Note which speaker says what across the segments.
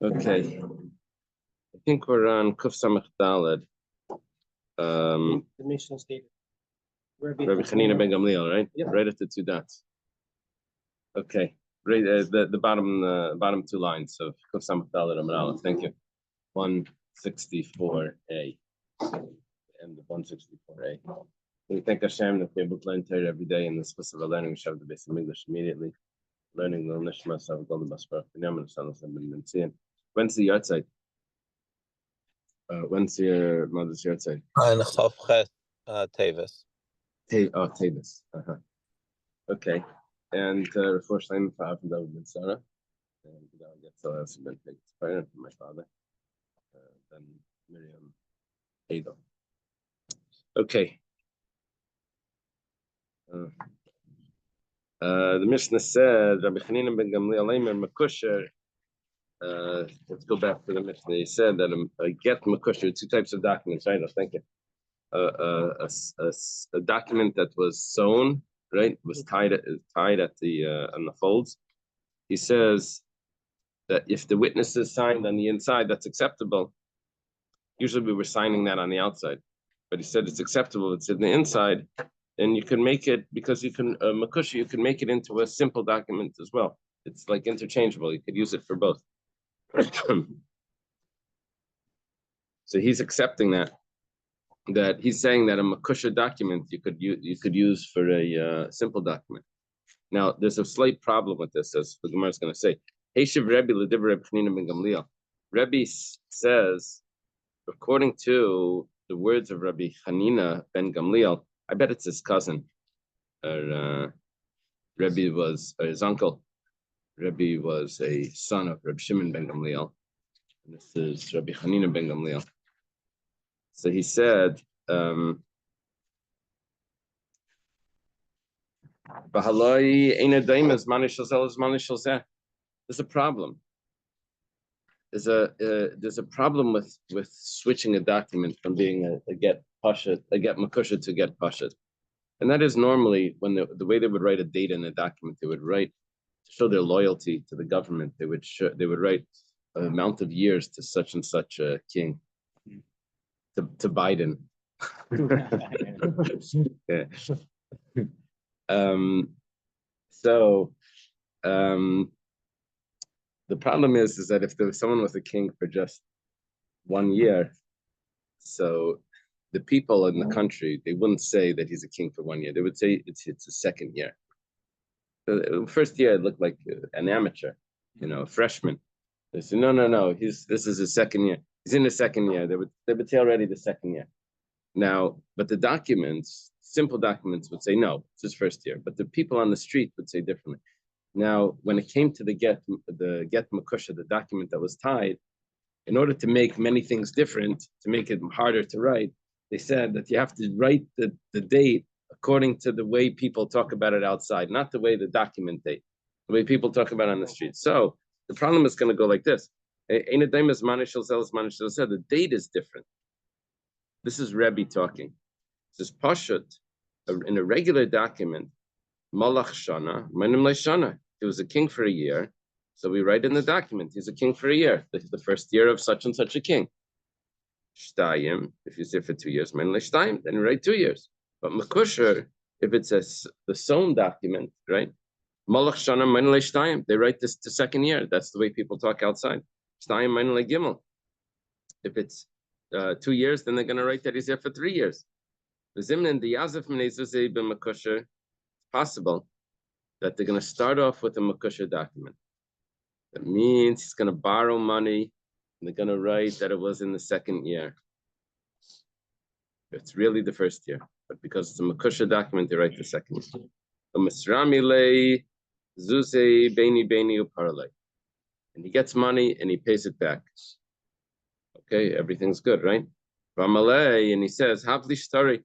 Speaker 1: Okay, I think we're on Kuf Samach Daled.
Speaker 2: The Mishnah stated.
Speaker 1: Rabbi Chanina ben Gamliel, right?
Speaker 2: Yeah.
Speaker 1: Right at the two dots. Okay, right. The bottom two lines of Kuf Samach Daled Amar Aleph. Thank you. 164a and 164a. We thank Hashem that we're able to learn Torah every day, in the specific learning we should have the base of English immediately. Learning the Nishma Sav Golden Basra Binyamin Salas and Ben Menzian. When's the yahrzeit? When's your mother's yahrzeit?
Speaker 3: Tavis.
Speaker 1: Tavis. Okay. And for Shleim for Avnei Ben Sarah. And I'll get so I've been taken to my father. Then Miriam Adel. Okay. The Mishnah said, Rabbi Chanina ben Gamliel Eimer Makusher. Let's go back to the Mishnah. He said that a get Makusher, two types of documents, right? Thank you. A document that was sewn, right? Was tied at the on the folds. He says that if the witnesses signed on the inside, that's acceptable. Usually we were signing that on the outside, but he said it's acceptable. It's in the inside. And you can make it, because you can, Makusha, you can make it into a simple document as well. It's like interchangeable. You could use it for both. So he's accepting that he's saying that a Makusha document you could use for a simple document. Now, there's a slight problem with this, as the Gemara is going to say. Heishiv Rebbe l'divrei Reb Chanina ben Gamliel. Rebbe says, according to the words of Rabbi Chanina ben Gamliel, I bet it's his cousin. Rebbe was his uncle. Rebbe was a son of Rabbi Shimon ben Gamliel. And this is Rabbi Chanina ben Gamliel. So he said, there's a problem. There's a problem with switching a document from being a get makusha to get pashut, and that is normally when the way they would write a date in a document, they would write to show their loyalty to the government. They would write an amount of years to such and such a king, to Biden. Yeah. The problem is that if there was someone was a king for just 1 year, so the people in the country, they wouldn't say that he's a king for 1 year. They would say it's a second year. The first year it looked like an amateur, a freshman. They said, no, this is his second year. He's in the second year. They would say already the second year. Now, but the documents, simple documents would say no, it's his first year. But the people on the street would say differently. Now, when it came to the get makusha, the document that was tied, in order to make many things different, to make it harder to write, they said that you have to write the date according to the way people talk about it outside, not the way the document date, the way people talk about it on the street. So the problem is going to go like this. The date is different. This is Rebbe talking. This is Pashut, in a regular document, Malach Shana, Menim Shana. He was a king for a year. So we write in the document, he's a king for a year. The first year of such and such a king. Shtayim, if you say for 2 years, Menim Shtayim, then you write 2 years. But Makusher, if it's the sewn document, right? Malach Shana, Menim Shtayim, they write this to second year. That's the way people talk outside. Shtayim, Menim Gimel. If it's 2 years, then they're going to write that he's there for 3 years. The Zimnan, the Yazif Menezuzei ben Makusher, possible that they're going to start off with a makusha document. That means he's going to borrow money, and they're going to write that it was in the second year. It's really the first year, but because it's a makusha document, they write the second year. And he gets money and he pays it back. Okay, everything's good, right? And he says, Havli Shtari.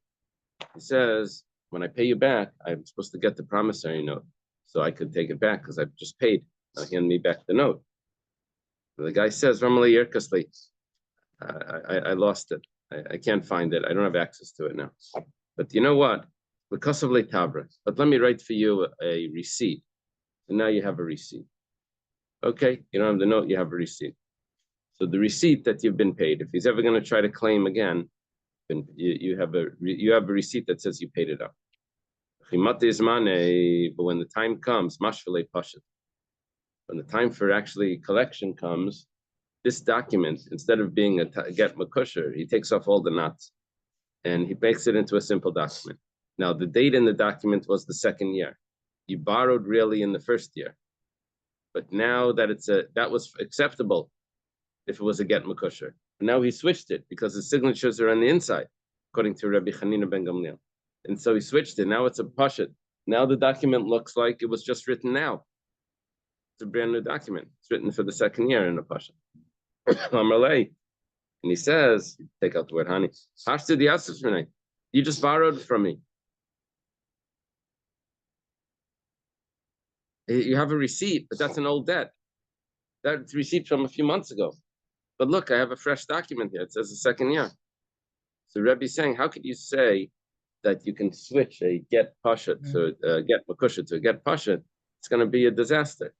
Speaker 1: He says, when I pay you back, I'm supposed to get the promissory note so I could take it back because I've just paid. Now hand me back the note. The guy says, I lost it. I can't find it. I don't have access to it now. But you know what? Because of Leitabra. But let me write for you a receipt. So now you have a receipt. Okay, you don't have the note, you have a receipt. So the receipt that you've been paid, if he's ever going to try to claim again, then you have a receipt that says you paid it up. But when the time comes, when the time for actually collection comes, this document, instead of being a get makusher, he takes off all the knots and he makes it into a simple document. Now, the date in the document was the second year. You borrowed really in the first year. But now that that was acceptable if it was a get makusher. Now he switched it because the signatures are on the inside, according to Rabbi Chanina ben Gamliel. And so he switched it. Now it's a pashut. Now the document looks like it was just written now. It's a brand new document. It's written for the second year in a pashut. And he says, take out the word honey. You just borrowed from me. You have a receipt, but that's an old debt. That's a receipt from a few months ago. But look, I have a fresh document here. It says the second year. So Rebbe is saying, how could you say that you can switch a get pasha to get makusha to a get pasha? It's going to be a disaster.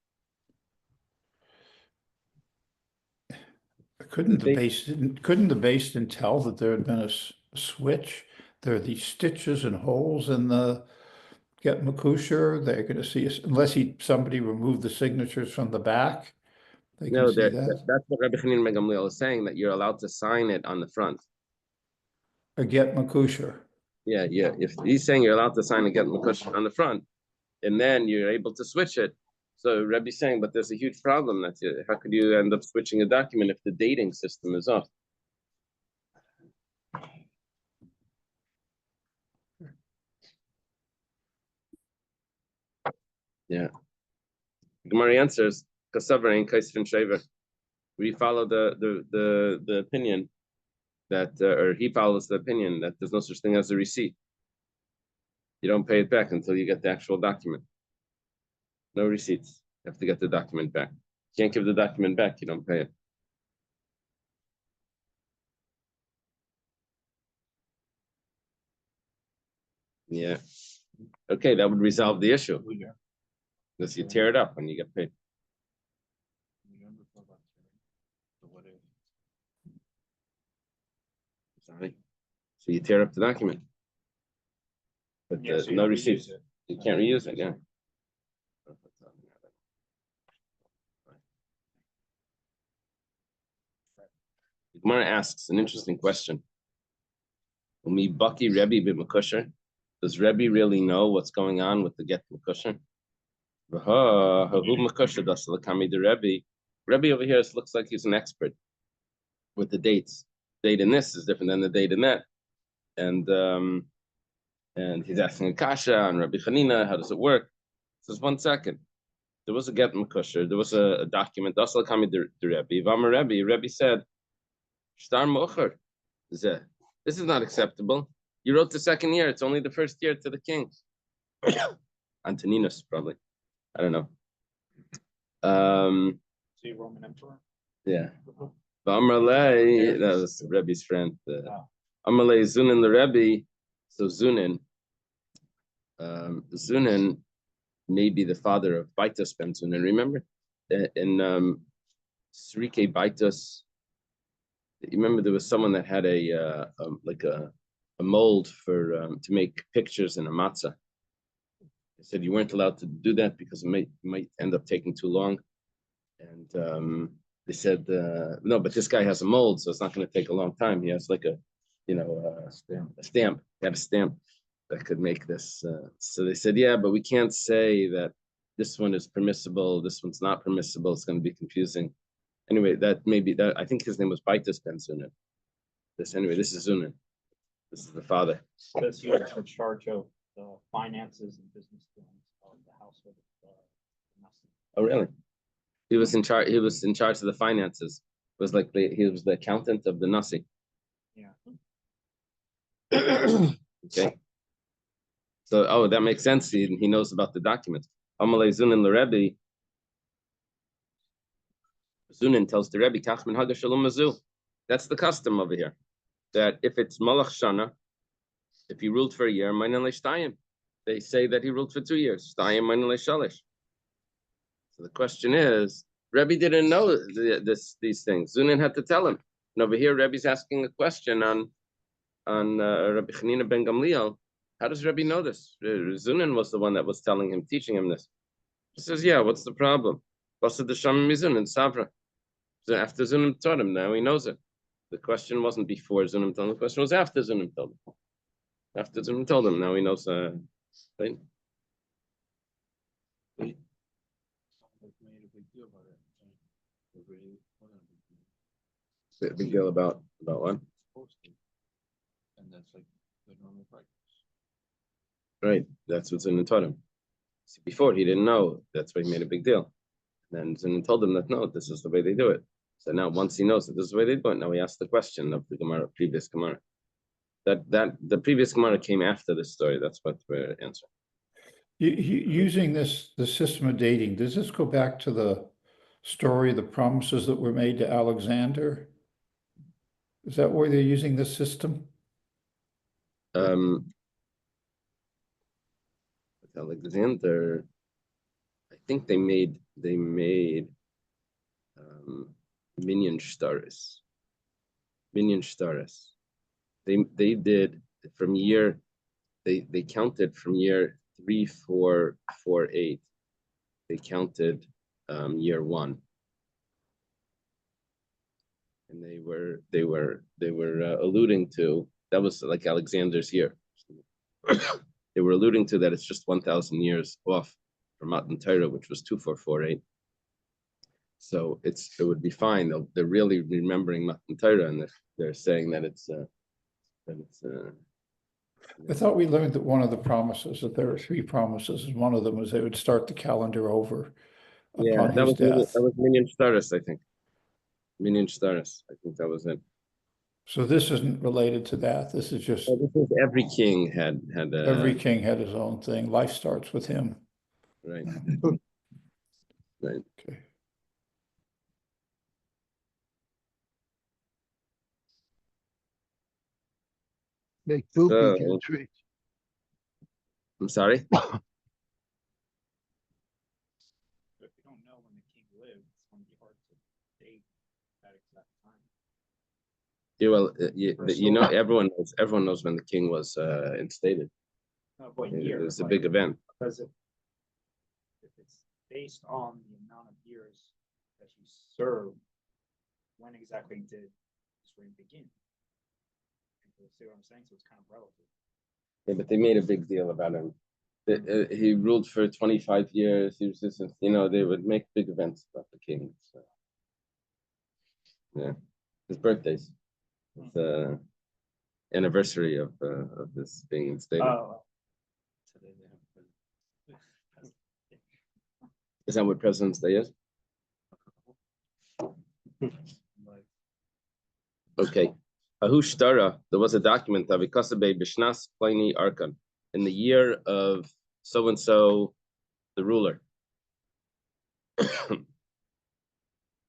Speaker 3: Couldn't the Beis Din tell that there had been a switch? There are these stitches and holes in the get makusher. They're going to see, unless somebody removed the signatures from the back. They can see that.
Speaker 1: That's what Rabbi Chanina ben Gamliel is saying, that you're allowed to sign it on the front.
Speaker 3: A get makusher.
Speaker 1: Yeah. If he's saying you're allowed to sign a get makusher on the front, and then you're able to switch it. So Rebbe's saying, but there's a huge problem. How could you end up switching a document if the dating system is off? Yeah. Gemara answers, we follow the opinion that, or he follows the opinion that there's no such thing as a receipt. You don't pay it back until you get the actual document. No receipts. You have to get the document back. You can't give the document back, you don't pay it. Yeah. Okay, that would resolve the issue. Because you tear it up when you get paid. Sorry. So you tear up the document. But so no receipts. You can't reuse it, yeah. Gemara asks an interesting question. Does Rebbe really know what's going on with the get makusher? Rebbe over here looks like he's an expert with the dates. Date in this is different than the date in that. And he's asking a kasha on Rabbi Chanina, how does it work? He says, 1 second. There was a get makusher, there was a document, Rebbe said, Shtar mocher. This is not acceptable. You wrote the second year, it's only the first year to the king. Antoninus, probably. I don't know.
Speaker 2: See Roman Emperor?
Speaker 1: Yeah. That was Rebbe's friend. Amalei Zunin the Rebbe. So Zunin may be the father of Baitus ben Zunin. Remember? In Srike Baitus, you remember there was someone that had a mold for to make pictures in a matzah. They said you weren't allowed to do that because it might end up taking too long. And they said, no, but this guy has a mold, so it's not going to take a long time. He has like a stamp. He had a stamp that could make this. So they said, yeah, but we can't say that this one is permissible, this one's not permissible. It's going to be confusing. Anyway, I think his name was Baitus ben Zunin. This is Zunin. This is the father.
Speaker 2: Because he was in charge of the finances and business dealings of the household.
Speaker 1: Oh, really? He was in charge. He was in charge of the finances. It was like he was the accountant of the Nasi.
Speaker 2: Yeah.
Speaker 1: Okay. So, that makes sense. He knows about the documents. Amalei Zunin l'Rebbe. Zunin tells the Rebbe, Kach min haga shalom mazu. That's the custom over here. That if it's Malach Shana, if he ruled for a year, they say that he ruled for 2 years. So the question is, Rebbe didn't know these things. Zunin had to tell him. And over here, Rebbe's asking a question on Rabbi Chanina ben Gamliel. How does Rebbe know this? Zunin was the one that was telling him, teaching him this. He says, yeah, what's the problem? Basra Daf Zunin Savra. So after Zunim taught him, now he knows it. The question wasn't before Zunim told him, the question was after Zunim told him. After Zunim told him, now he knows, right? Big deal about what?
Speaker 4: And that's like the normal practice.
Speaker 1: Right, that's what Zunin taught him. See, before he didn't know, that's why he made a big deal. And Zunin told him that no, this is the way they do it. So now once he knows that this is the way they do it, now he asks the question of the Gemara, previous Gemara. That the previous Gemara came after this story. That's what we're answering.
Speaker 3: Using the system of dating, does this go back to the story, the promises that were made to Alexander? Is that why they're using this system?
Speaker 1: With Alexander, I think they made minyan shtaris. Minyan shtaris. They did from year, they counted from year 3, 4, 4, 8. They counted year 1. And they were alluding to, that was like Alexander's year. They were alluding to that it's just 1,000 years off from Matan Torah, which was 2448. So it would be fine. They're really remembering Matan Torah, and they're saying that it's
Speaker 3: I thought we learned that one of the promises, that there were 3 promises, and one of them was they would start the calendar over upon his death.
Speaker 1: That was Minyan Shtaris, I think. Minyan Shtaris, I think that was it.
Speaker 3: So this isn't related to that. This is just
Speaker 1: every king had
Speaker 3: every king had his own thing. Life starts with him.
Speaker 1: Right. Right.
Speaker 3: Okay.
Speaker 5: Make poopy country.
Speaker 1: I'm sorry?
Speaker 2: If you don't know when the king lived, it's going to be hard to date that exact time.
Speaker 1: Yeah, well, everyone knows when the king was instated.
Speaker 2: What year?
Speaker 1: It was a big event.
Speaker 2: Because if it's based on the amount of years that you served, when exactly did this reign begin? You see what I'm saying? So it's kind of relative.
Speaker 1: Yeah, but they made a big deal about him. He ruled for 25 years. He was just, they would make big events about the king. So. Yeah, his birthdays, the anniversary of this being instated.
Speaker 2: Oh.
Speaker 1: Is that what President's Day is? Okay. Ahushtara, there was a document of Ikasabe Bishnas Pliny Arkan in the year of so and so, the ruler.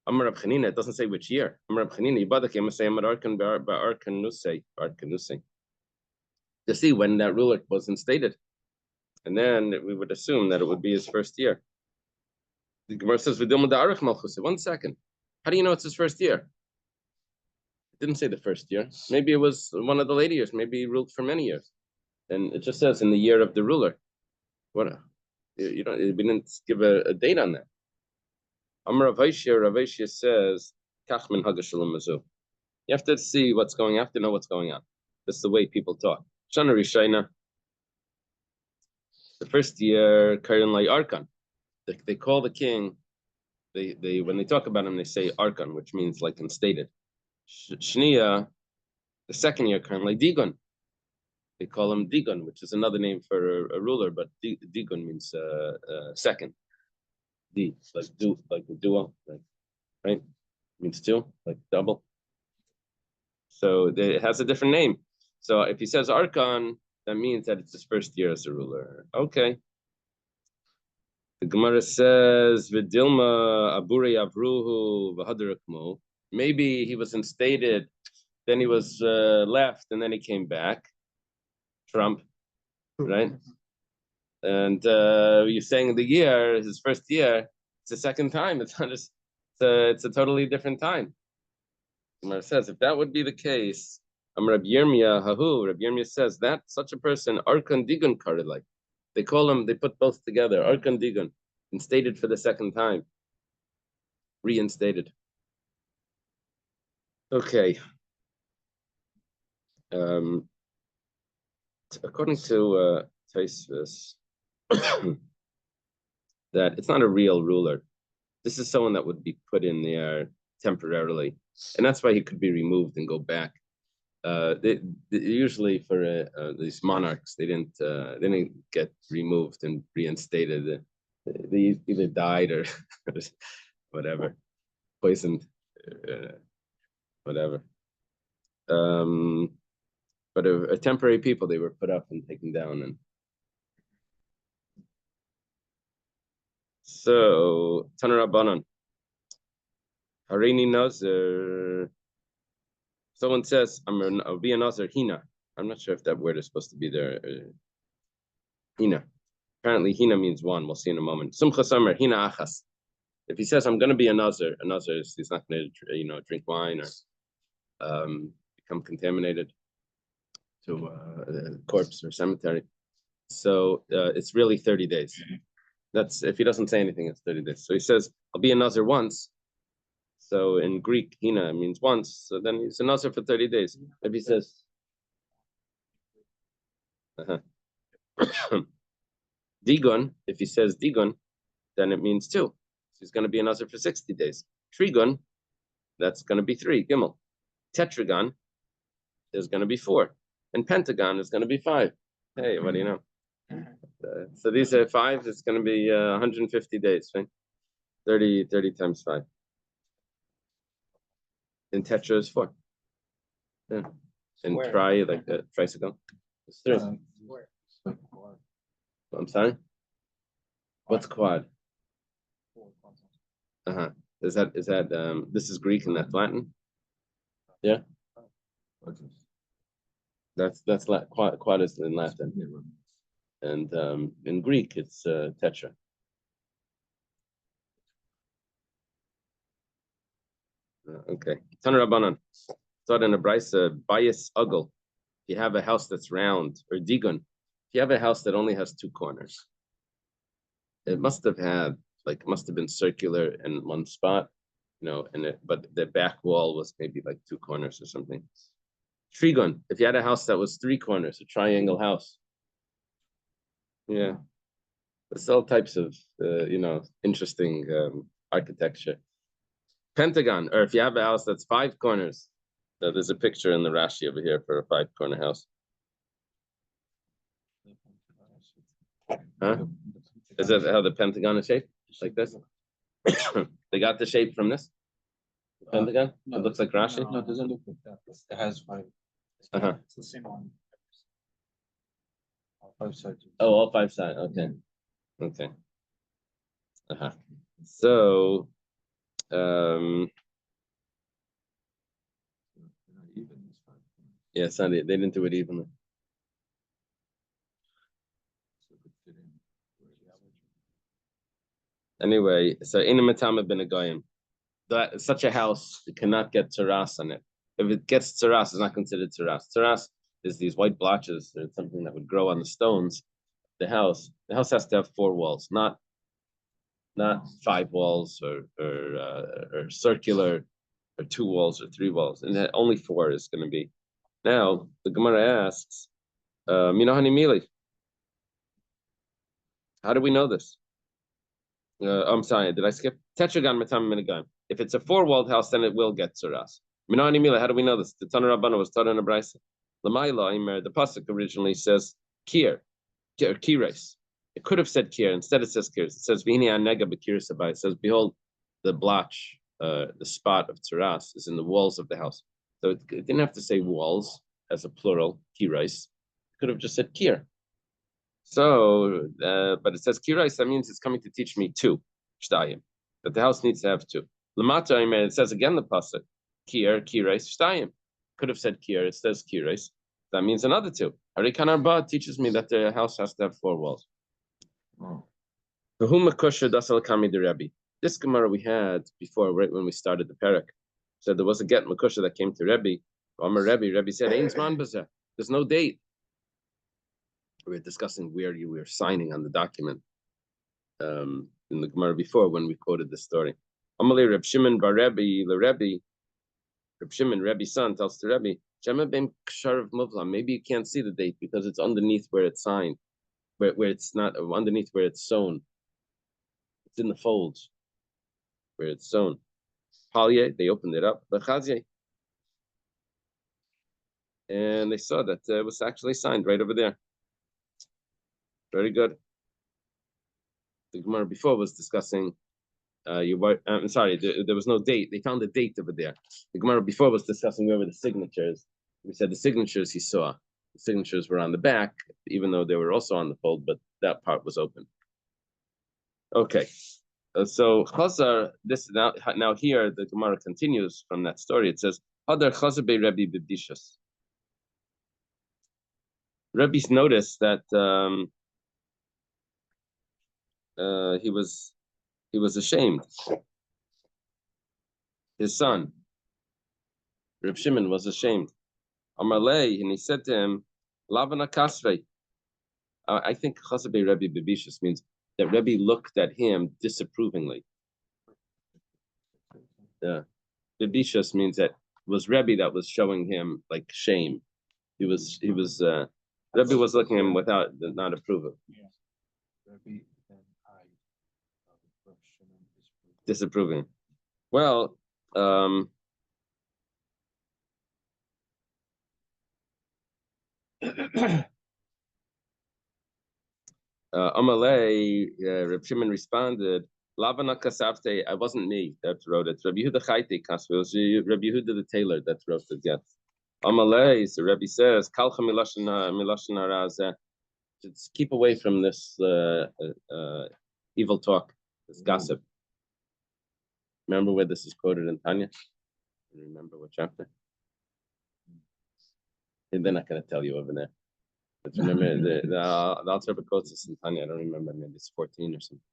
Speaker 1: Amar Rab Chanina, it doesn't say which year. Amar Rab Chanina, Yibadaki, I'm say Amar Arkan Arkan Nusay. To see when that ruler was instated. And then we would assume that it would be his first year. The Gemara says, one second. How do you know it's his first year? It didn't say the first year. Maybe it was one of the later years. Maybe he ruled for many years. And it just says in the year of the ruler. What? We didn't give a date on that. Amar Rav Aishia says, Kachman Hagashalom Mazu. You have to see what's going on. You have to know what's going on. That's the way people talk. Shana Rishayna. The first year, Karin Lai Arkan. They call the king, they when they talk about him, they say Arkan, which means like instated. Shnia, the second year, Karin Lai Digon. They call him Digon, which is another name for a ruler, but Digon means second. Like a duo, right? Means two, like double. So it has a different name. So if he says Arkan, that means that it's his first year as a ruler. Okay. The Gemara says, "V'dilma abure avruhu v'hadarakmu." Maybe he was instated, then he was left, and then he came back. Trump, right? And you're saying the year, his first year, it's the second time. It's not just It's a totally different time. Gemara says if that would be the case, Rabbi Yirmiyah says that such a person, Arkan Digun Karilai. They call him, they put both together, Arkan Digun, instated for the second time. Reinstated. Okay. According to Taisvis, that it's not a real ruler. This is someone that would be put in there temporarily, and that's why he could be removed and go back. Usually for these monarchs, they didn't get removed and reinstated. They either died or whatever, poisoned, whatever. But a temporary people, they were put up and taken down. And so, Tanar Rabbanan, Harini Nazir. Someone says, I'll be a Nazir, Hina. I'm not sure if that word is supposed to be there. Hina. Apparently, Hina means one. We'll see in a moment. Sumcha Samer, Hina Achas. If he says, I'm going to be a Nazir is he's not going to, drink wine or become contaminated to a corpse or cemetery. So it's really 30 days. That's if he doesn't say anything, it's 30 days. So he says, I'll be a Nazir once. So in Greek, Hina means once. So then he's a Nazir for 30 days. If he says, Digun, if he says Digun, then it means two. So he's going to be a Nazir for 60 days. Trigun, that's going to be 3, Gimel. Tetragon is going to be 4. And pentagon is going to be 5. Hey, what do you know? So these are 5, it's going to be 150 days, right? 30 times 5. And tetra is 4. Yeah. And tri, like a tricycle, it's 3. I'm sorry? What's quad? Is that this is Greek and that's Latin? Yeah. That's quad is in Latin. And in Greek it's tetra. Okay. Tanar Rabbanan. Thought in a brisa, bias ugel. If you have a house that's round, or digun, if you have a house that only has 2 corners, it must have been circular in one spot, but the back wall was maybe like 2 corners or something. Trigun, if you had a house that was 3 corners, a triangle house. Yeah. There's all types of interesting architecture. Pentagon, or if you have a house that's 5 corners, there's a picture in the Rashi over here for a 5-corner house. Huh? Is that how the Pentagon is shaped? Like this? They got the shape from this? The Pentagon?
Speaker 4: No,
Speaker 1: it looks like Rashi?
Speaker 4: No, it doesn't look like that. It has 5.
Speaker 2: It's the same one.
Speaker 4: 5 sides.
Speaker 1: Oh, all 5 sides. Okay. Okay. So, yeah, Sunday they didn't do it evenly. Anyway, so in a matama ben goyim, that such a house it cannot get teras on it. If it gets teras, it's not considered teras. Teras is these white blotches. It's something that would grow on the stones. The house has to have 4 walls, not 5 walls or circular, or 2 walls or 3 walls, and only 4 is going to be. Now the Gemara asks, Minohani Mili, how do we know this? I'm sorry, did I skip? Tetragon matam minigam. If it's a 4-walled house, then it will get tzuras. Minohani Mili, how do we know this? The Tanar Rabbana was taught in a brisa. L'mayla, the pasuk originally says kier, kires. It could have said kier. Instead, it says kirs. It says v'hini anega b'kir sabai. It says, behold, the blotch, the spot of tzuras is in the walls of the house. So it didn't have to say walls as a plural, kirais. It could have just said kier. So, but it says kirais, that means it's coming to teach me 2 shtayim. That the house needs to have 2. Lamata, it says again the pasuk, kier, kirais, shtayim. Could have said kier, it says kirais. That means another 2. Harikan Arba teaches me that the house has to have 4 walls. This This Gemara we had before, right when we started the parak, said there was a get makusha that came to Rebbe. Rebbe said, "Ain't man bazer. There's no date." We were discussing where you were signing on the document in the Gemara before when we quoted the story. Amalei Reb Shimon bar Rebbe, the Rebbe, Reb Shimon, Rebbe's son, tells to Rebbe, "Shema ben ksharv muvlam." Maybe you can't see the date because it's underneath where it's signed, where it's not underneath where it's sewn. It's in the folds where it's sewn. Palye, they opened it up, and they saw that it was actually signed right over there. Very good. The Gemara before was discussing. I'm sorry, there was no date. They found a date over there. The Gemara before was discussing where were the signatures. We said the signatures he saw. The signatures were on the back, even though they were also on the fold, but that part was open. Okay. So Chazar, this now here the Gemara continues from that story. It says, "Hadar Chazar be Rebbe b'bdishas." Rebbe's noticed that he was ashamed. His son, Reb Shimon, was ashamed. Amalei, and he said to him, "Lavana kasvei." I think Chazar be Rebbe b'bdishas means that Rebbe looked at him disapprovingly. Yeah, b'bdishas means that it was Rebbe that was showing him like shame. He was Rebbe was looking at him without not approval.
Speaker 4: Yeah. Rebbe and I, Reb Shimon
Speaker 1: Disapproving. Well, Amalei, Reb Shimon responded, "Lavana kasavte, I wasn't me that wrote it. Rabbi Yehuda Chaite kasve, it was Rabbi Yehuda the tailor that wrote it. Yes." Amalei, so Rebbe says, "Kalcha milashon hara." Just keep away from this evil talk, this gossip. Remember where this is quoted in Tanya? Remember what chapter? And they're not going to tell you over there. But remember, the Alter Rebbe quotes this in Tanya. I don't remember, maybe it's 14 or something.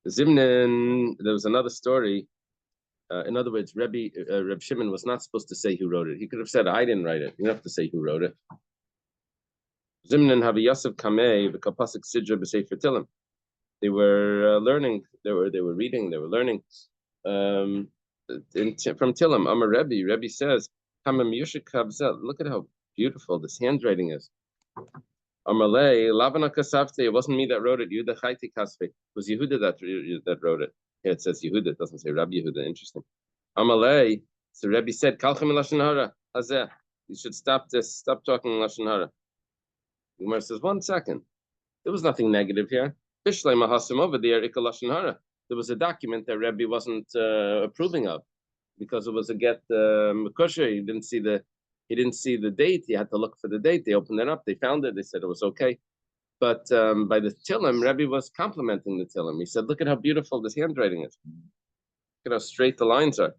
Speaker 1: Zimnin, there was another story. In other words, Reb Shimon was not supposed to say who wrote it. He could have said, "I didn't write it." You don't have to say who wrote it. Zimnin Havi Yosef Kamei v'Kapasik Sidra b'Sefer Tilim. They were learning. They were reading. They were learning from Tilim. Amar Rebbe. Rebbe says, "Look at how beautiful this handwriting is." Amalei Lavana Kasavte. It wasn't me that wrote it. Yehuda Chaiti Kasve. It was Yehuda that wrote it. Here it says Yehuda. It doesn't say Rabbi Yehuda. Interesting. Amalei. So Rebbe said, "Kalchem lashon hara hazeh." You should stop this. Stop talking lashon hara. The Gemara says, 1 second. There was nothing negative here. Fishlei mahasim over there. Ikal lashon hara. There was a document that Rebbe wasn't approving of because it was a get makusha. He didn't see the date. He had to look for the date. They opened it up. They found it. They said it was okay. But by the Tilim, Rebbe was complimenting the Tilim. He said, "Look at how beautiful this handwriting is. Look at how straight the lines are."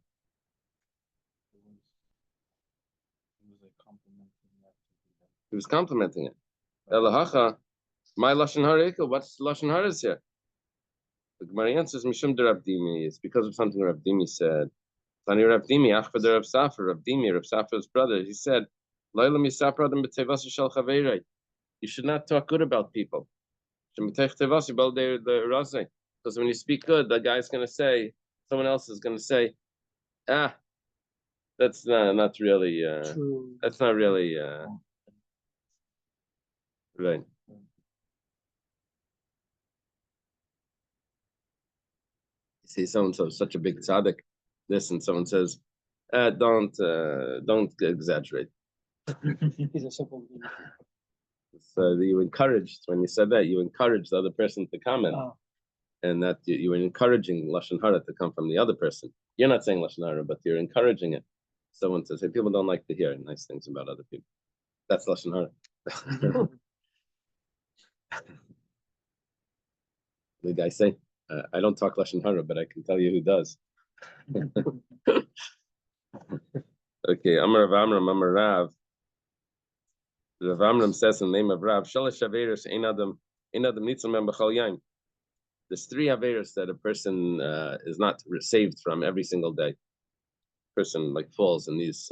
Speaker 1: He was complimenting it. Elahacha, my lashon hara. What's lashon hara here? The Gemara answers, "Mishum de Rav Dimi." It's because of something Rav Dimi said. Tani Rav Dimi, achva de Rav Safra. Rav Dimi, Rav Safra's brother. He said, "Laila misapra dem b'tevas shel chaveirei." You should not talk good about people. Because when you speak good, the guy's going to say, someone else is going to say, that's not really, that's not really, right. You see someone says such a big tzaddik, this, and someone says, don't exaggerate.
Speaker 2: He's a simple.
Speaker 1: So you encouraged, when you said that, you encouraged the other person to comment.
Speaker 2: Oh.
Speaker 1: And that you were encouraging lashon hara to come from the other person. You're not saying lashon hara, but you're encouraging it. Someone says, "Hey, people don't like to hear nice things about other people." That's lashon hara. The guy say, "I don't talk lashon hara, but I can tell you who does." Okay, Amar Rav Amram, Amar Rav. Rav Amram says in the name of Rav, Shalosh Averos Ein Adam Nitzal Mem B'chol Yom. There's 3 Averos that a person is not saved from every single day. Person like falls in these,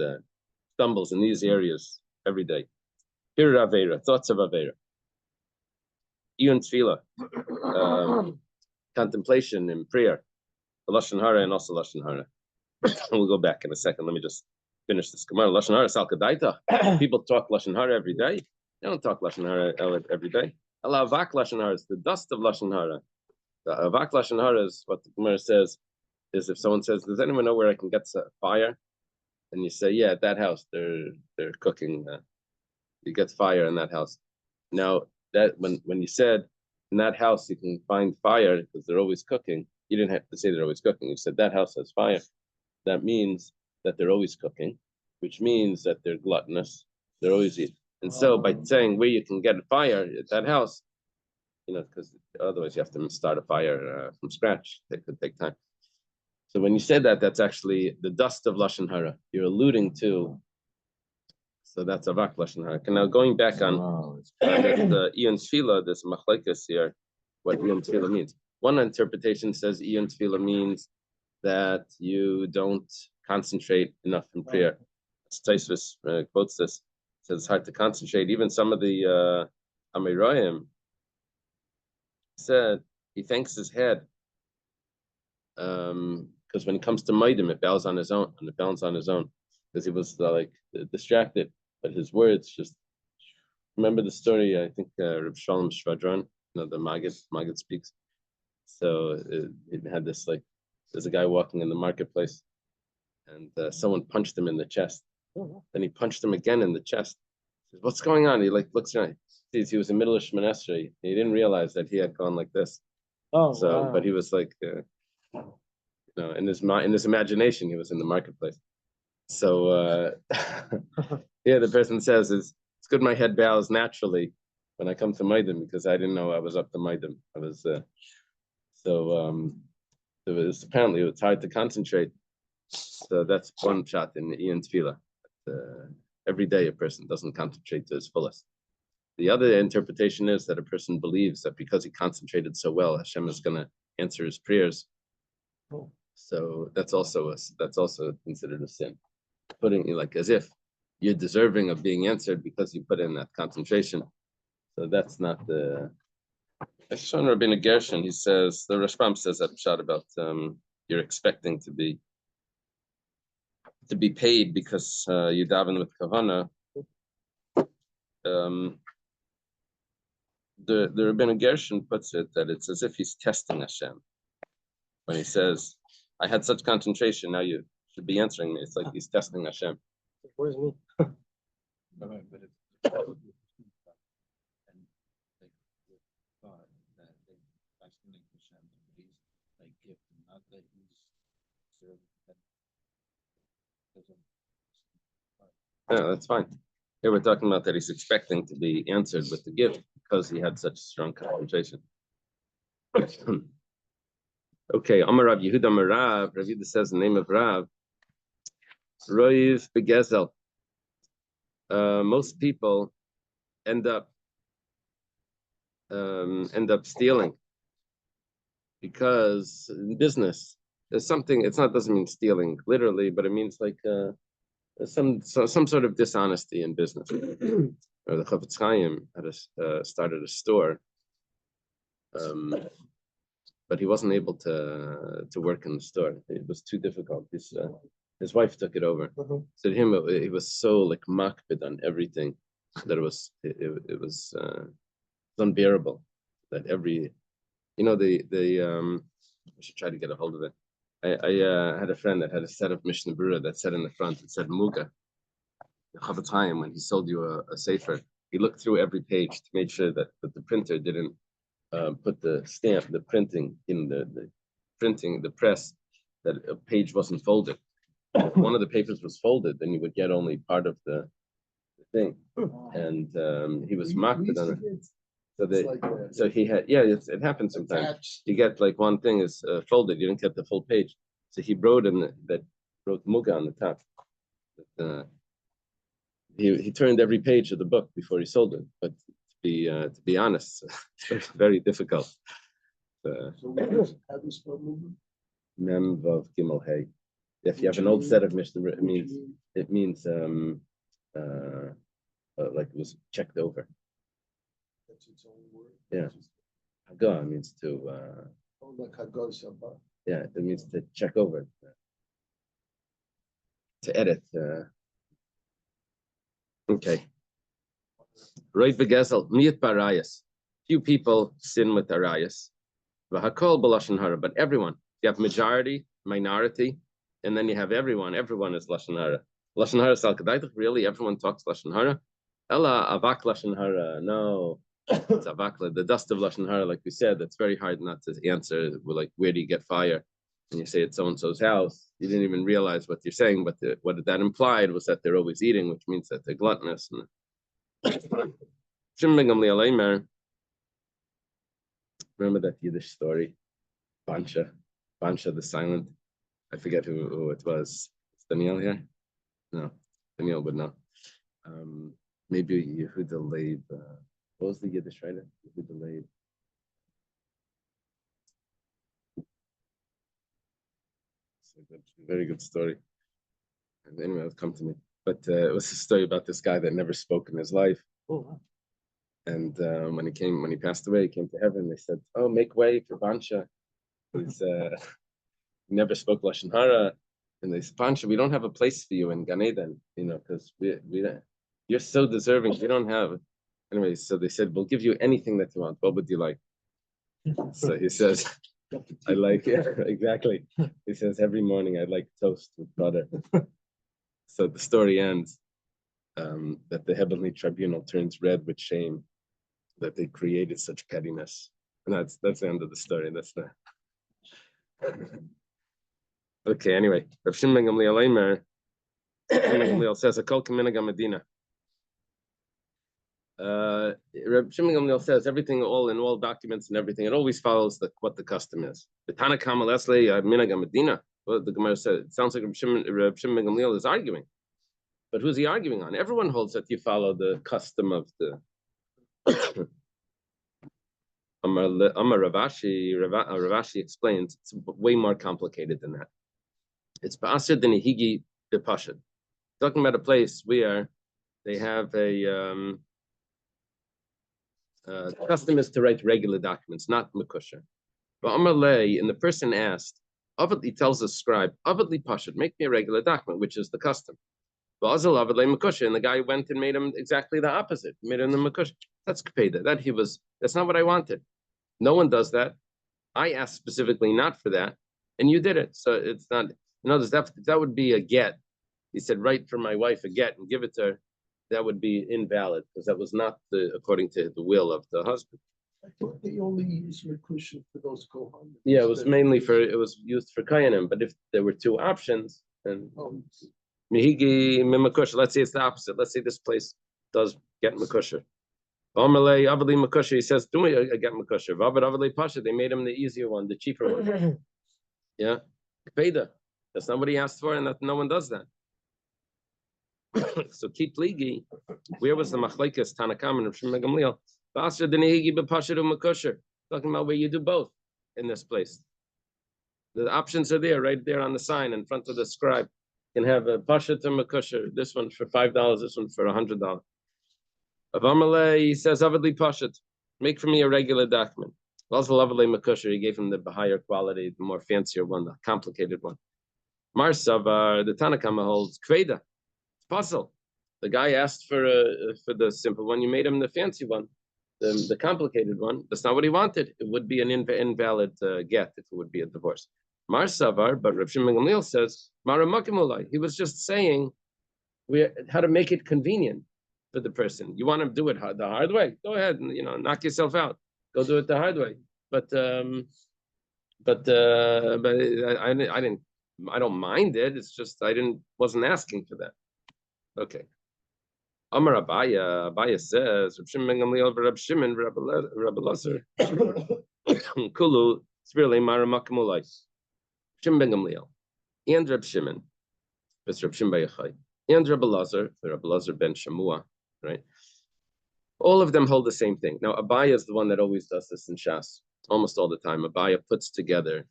Speaker 1: stumbles in these areas every day. Here Avera, thoughts of Avera. Iyun Tefillah, contemplation and prayer, the Lashon Hara and also Lashon Hara. We'll go back in a second. Let me just finish this Gemara. Lashon Hara Sal Kadaita. People talk Lashon Hara every day. They don't talk Lashon Hara every day. Allah Avak Lashon Hara is the dust of Lashon Hara. The Avak Lashon Hara is what the Gemara says, is if someone says, does anyone know where I can get fire? And you say, yeah, at that house, they're cooking. You get fire in that house. Now, that when you said in that house you can find fire because they're always cooking, you didn't have to say they're always cooking. You said that house has fire. That means that they're always cooking, which means that they're gluttonous. They're always eating. And so by saying where you can get a fire at that house, because otherwise you have to start a fire from scratch. It could take time. So when you say that, that's actually the dust of Lashon Hara. You're alluding to. So that's Avak Lashon Hara. Now going back on the Iyun Tefillah, this machlekes here, what Iyun Tefillah means. One interpretation says Iyun Tefillah means that you don't concentrate enough in prayer. Taisvis quotes this. Says it's hard to concentrate. Even some of the Amirayim said he thanks his head because when it comes to Maidim, it bows on his own, and it bounds on his own because he was like distracted. But his words just remember the story. I think Reb Shalom Shvadron, the Maggid speaks. So it had this there's a guy walking in the marketplace, and someone punched him in the chest. Then he punched him again in the chest. He says, "What's going on?" He looks around. Sees he was in middle of Shemon Esrei. He didn't realize that he had gone like this. Wow. But he was like, in his imagination, he was in the marketplace. So yeah, the person says, "It's good my head bows naturally when I come to Maidim because I didn't know I was up to Maidim. I was apparently it was hard to concentrate." So that's one shot in Iyun Tefillah. Every day a person doesn't concentrate to his fullest. The other interpretation is that a person believes that because he concentrated so well, Hashem is going to answer his prayers. So that's also considered a sin. Putting it as if you're deserving of being answered because you put in that concentration. So that's not the. Shon Rabbeinu Gershon, he says the Rashbam says that shot about you're expecting to be paid because you daven with kavana. The Rabbeinu Gershon puts it that it's as if he's testing Hashem when he says, "I had such concentration, now you should be answering me." It's like he's testing Hashem.
Speaker 4: Where's me?
Speaker 1: Yeah, that's fine. Here we're talking about that he's expecting to be answered with the gift because he had such strong concentration. Okay, Amar Rav Yehuda Amar Rav Yehuda says the name of Rav. Roiv Begezel. Most people end up stealing because in business there's something. Doesn't mean stealing literally, but it means some sort of dishonesty in business. Or the Chafetz Chaim started a store, but he wasn't able to work in the store. It was too difficult. His wife took it over. So to him, it was so makbid on everything that it was unbearable. That I should try to get a hold of it. I had a friend that had a set of Mishnah Berurah that said in the front, it said Muga. The Chafetz Chaim, when he sold you a sefer, he looked through every page to make sure that the printer didn't put the stamp, the printing in the press, that a page wasn't folded. If one of the papers was folded, then you would get only part of the thing. And he was mocked on it. So he had, it happens sometimes. You get one thing is folded, you don't get the full page. So he wrote wrote Muga on the top. he turned every page of the book before he sold it. But to be honest, it's very, very difficult.
Speaker 5: So what is, how do you spell movement?
Speaker 1: Mem Vav Gimel Hey. If you have an old set of Mishnah, it means like it was checked over.
Speaker 5: That's its own word.
Speaker 1: Yeah. Haga means to
Speaker 5: Oh, like Hagar Shabbat.
Speaker 1: yeah, it means to check over, to edit. Okay. Right begezel miyat barayas. Few people sin with arayas. V'hakol b'lashon hara, but everyone. You have majority, minority, and then you have everyone. Everyone is lashon hara. Lashon hara sal kedaitik. Really, everyone talks lashon hara. Ella avak lashon hara. No, it's avakla. The dust of lashon hara, like we said, that's very hard not to answer. Like, where do you get fire? And you say it's so and so's house. You didn't even realize what you're saying, but what that implied was that they're always eating, which means that they're gluttonous. Remember that Yiddish story, Bansha the Silent. I forget who it was. Is Daniel here? No, Daniel would know. Maybe Yehuda Leib. What was the Yiddish writer? Yehuda Leib. It's a very good story. And anyway, it'll come to me. But it was a story about this guy that never spoke in his life.
Speaker 2: Oh,
Speaker 1: And when he passed away, he came to heaven. They said, "Oh, make way for Bansha. He's he never spoke lashon hara." And they said, "Bansha, we don't have a place for you in Gan Eden, because we don't. You're so deserving. We don't have." Anyway, so they said, "We'll give you anything that you want. What would you like?" So he says, "I like it." Exactly. He says, "Every morning I like toast with butter." So the story ends that the heavenly tribunal turns red with shame that they created such pettiness. And that's the end of the story. That's the okay. Anyway, Rav Shimon ben Gamliel says a kol k'minhag Medina. Rav Shimon ben Gamliel says everything, all documents and everything, it always follows what the custom is. The Tana Kama Leslie minhag Medina. Well, the Gemara said it sounds like Rav Shimon ben Gamliel is arguing, but who's he arguing on? Everyone holds that you follow the custom of the. Amar Ravashi explains it's way more complicated than that. It's Basra Daf bepashad. Talking about a place where they have a custom is to write regular documents, not makusha. But Amar Lei, and the person asked, he tells the scribe, Avadli pashad, make me a regular document, which is the custom. But Azal Avadli makusha, and the guy went and made him exactly the opposite, made him the makusha. That's kapeda. That's not what I wanted. No one does that. I asked specifically not for that, and you did it. So it's not. That would be a get. He said, write for my wife a get and give it to her. That would be invalid because that was not according to the will of the husband.
Speaker 5: I thought they only use Merkusha for those Kohanim.
Speaker 1: Yeah, it was used for Kayanim, but if there were two options, then Mihigi Mimakusha, let's say it's the opposite. Let's say this place does get Makusha. Amalei Avali Makusha, he says, do me a get Makusha. Vavad Avali Pasha, they made him the easier one, the cheaper one. Yeah. Peda. That's not what he asked for, and that no one does that. So keep ligi. Where was the machlekes Tanakam and Rav Shimon ben Gamliel? Basra Daf bepashad u'makusher. Talking about where you do both in this place. The options are there, right there on the sign in front of the scribe. You can have a pashad to makusher. This one for $5. This one for $100. Avamalei, he says, Avadli pashad, make for me a regular document. Also, Avadli makusher, he gave him the higher quality, the more fancier one, the complicated one. Marsavar, the Tanakama holds kveda. Puzzle. The guy asked for the simple one. You made him the fancy one, the complicated one. That's not what he wanted. It would be an invalid get if it would be a divorce. Mar Savar, but Rav Shimon ben Gamliel says, Maramakimulai. He was just saying how to make it convenient for the person. You want to do it the hard way? Go ahead and knock yourself out. Go do it the hard way. But I don't mind it. It's just wasn't asking for that. Okay. Amar Abaya says, Reb Shimon ben Gamliel, Reb Shimon, Reb Elazar, Kulu, Spirle Maramakimulai. Shimon ben Gamliel, and Reb Shimon, Reb Shimon Bayachai. and Rabbi Lazar ben Shamua, right? All of them hold the same thing. Now, Abaya is the one that always does this in Shas, almost all the time. Abaya puts together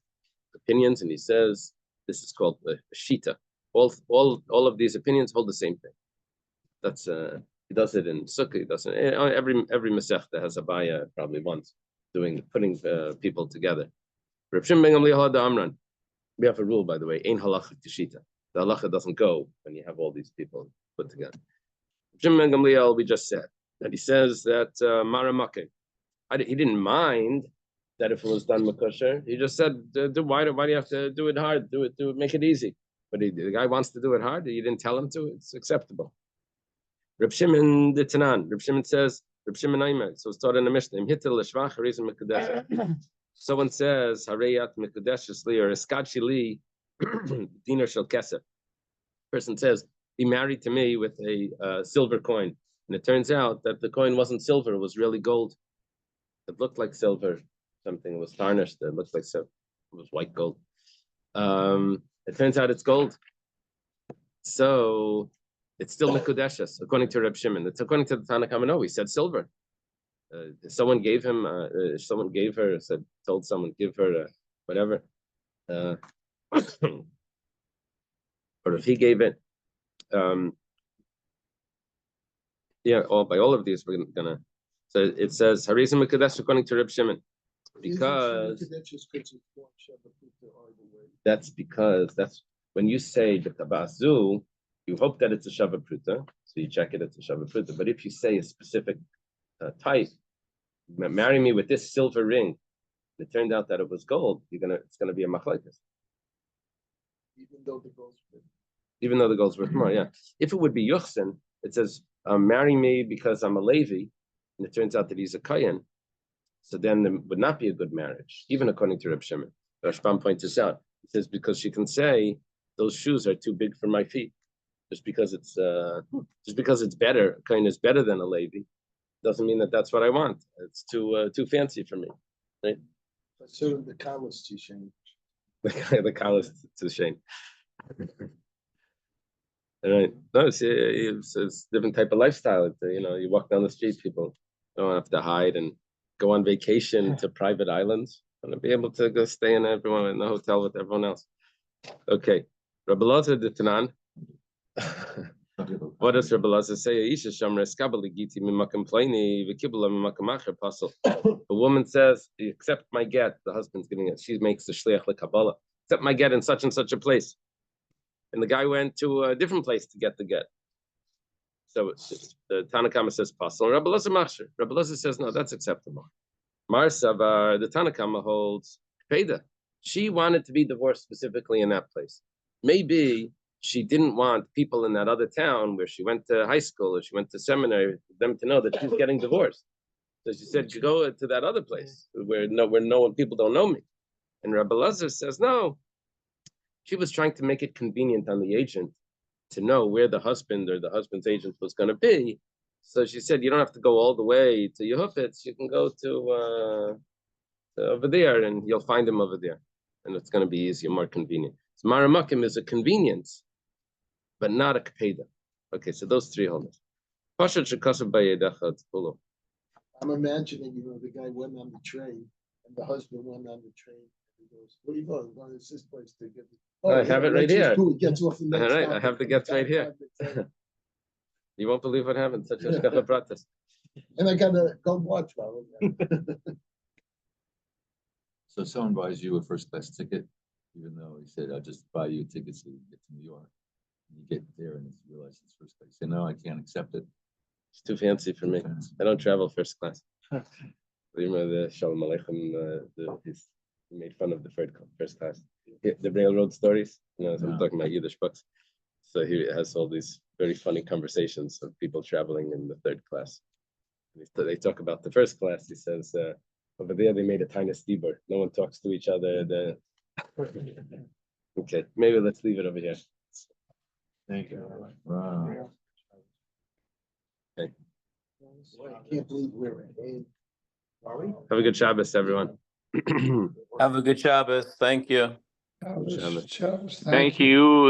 Speaker 1: opinions, and he says this is called the Shita. All of these opinions hold the same thing. That's he does it in Sukkah. He does it every Masechta has Abaya probably once putting people together. Reb Shimon ben Gamliel the Amran. We have a rule, by the way, ein halacha tishita. The halacha doesn't go when you have all these people put together. Reb Shimon ben Gamliel, we just said that he says that maramake. He didn't mind that if it was done makosher. He just said, why do you have to do it hard? Do it, make it easy. But the guy wants to do it hard. You didn't tell him to. It's acceptable. Reb Shimon the Tanan. Reb Shimon says, Reb Shimon Aimer. So it's taught in the Mishnah. Someone says, Hareyat Mekudeshes Li or Eskachi Li Dinar Shel Kesef. Person says, be married to me with a silver coin. And it turns out that the coin wasn't silver, it was really gold. It looked like silver, something. It was tarnished, it looked like silver. It was white gold. It turns out it's gold. So it's still Mekudeshes, according to Reb Shimon. It's according to the Tanna Kamano, he said silver. Someone gave him, someone gave her, told someone, give her whatever. Or if he gave it, yeah, by all of these, we're gonna. So it says Harizim Mekadesh according to Reb Shimon, because that's when you say the tabazu, you hope that it's a shava pruta, so you check it, it's a shava pruta. But if you say a specific type, marry me with this silver ring, it turned out that it was gold, it's gonna be a machlekes. Even though the gold's worth more, yeah. If it would be yuchsin, it says, marry me because I'm a Levi, and it turns out that he's a Kayan, so then it would not be a good marriage, even according to Reb Shimon. Rashbam points this out. He says, because she can say, those shoes are too big for my feet. Just because it's better, Kayan is better than a Levi, doesn't mean that that's what I want. It's too fancy for me, right?
Speaker 5: So the college to Shane.
Speaker 1: The college to Shane. All right. No, it's a different type of lifestyle. You walk down the street, people don't have to hide and go on vacation to private islands. Want to be able to go stay in the hotel with everyone else. Okay. Rabbi Lazar the Tanan. What does Rabbi Lazar say? The woman says, accept my get. The husband's giving it. She makes the shliach lekabbalah. Accept my get in such and such a place. And the guy went to a different place to get the get. So the Tanakama says pasul. Rabbi Lazar machshir. Rabbi Lazar says no, that's acceptable. Mar Savar, the Tanakama holds peda. She wanted to be divorced specifically in that place. Maybe she didn't want people in that other town where she went to high school or she went to seminary, them to know that she's getting divorced. So she said, go to that other place where people don't know me. And Rabbi Lazar says, no. She was trying to make it convenient on the agent to know where the husband or the husband's agent was going to be. So she said, you don't have to go all the way to Yehufetz. You can go to over there and you'll find him over there. And it's going to be easier, more convenient. So Maramakim is a convenience, but not a kapeda. Okay, so those three holders.
Speaker 5: I'm imagining, the guy went on the train and the husband went on the train. He goes, what are you going? Well, it's this place to get.
Speaker 1: I have it right here.
Speaker 5: Cool. He gets off the next
Speaker 1: All right,
Speaker 5: stop.
Speaker 1: I have the gets right here. You won't believe what happened. Such a shkacha pratis.
Speaker 5: And I gotta go watch now.
Speaker 4: So someone buys you a first class ticket, even though he said, I'll just buy you a ticket so you can get to New York. And you get there and you realize it's first class. You say, no, I can't accept it.
Speaker 1: It's too fancy for me. I don't travel first class. The Shalom Aleichem, he made fun of the first class. The railroad stories, I'm talking about Yiddish books. So he has all these very funny conversations of people traveling in the third class. They talk about the first class. He says, over there they made a tiny steamer. No one talks to each other. Okay, maybe let's leave it over here.
Speaker 4: Thank you. Wow.
Speaker 1: Okay.
Speaker 5: I can't believe we're ahead.
Speaker 1: Have a good Shabbos, everyone.
Speaker 6: Have a good Shabbos. Thank you.
Speaker 3: Shabbos,
Speaker 6: Thank you.